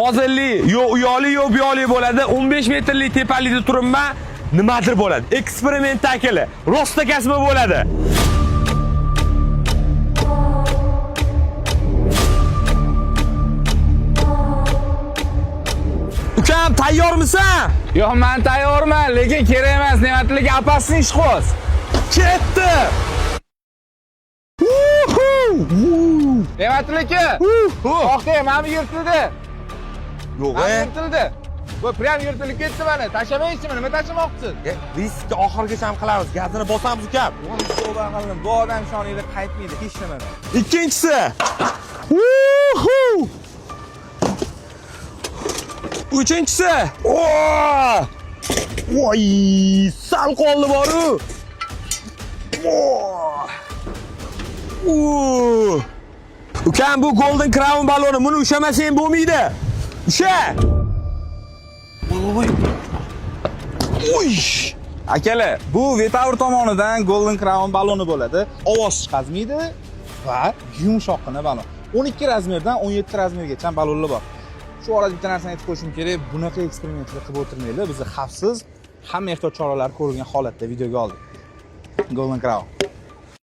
hozirli, yo uyali, yo buyali bo'ladi. 15 metrlik tepalikda turibman. Nimadir bo'ladi. Eksperimentakli, rosta kasma bo'ladi. Ukam, tayyormisan? Yo'q, men tayyorman, lekin kerak emas. Ne'matlik apasini ish qo'z. Ketdi. Ne'matlik. To'xtang, mana yirtildi. Yo'q, Yirtildi. Bu prям yirtilib ketdi mana. Tashlamaysizmi? Nima tashlamoqchisiz? riskni oxirigacha ham qilamiz. Gazini bosamiz ukam. Tavba qildim. Bu odam shoningda qaytmaydi hech nimadan. Ikkinchisi. Uchinchisi. Voy, sal qoldi boru. Ukam, bu Golden Crown baloni. Buni ushamasang bo'lmaydi. Usha. Akalar, bu Vetour tomonidan Golden Crown baloni bo'ladi. Ovoz chiqazmaydi va yumshoqqina balon. 12 razmerdan 17 razmergacha balonlar bor. Shu orada bitta narsani aytib qo'yishim kerak. Bunaqa eksperimentlar qilib o'tirmaylik. Biz xavfsiz, hamma ehtiyot choralari ko'rilgan holatda videoga oldik. Golden Crown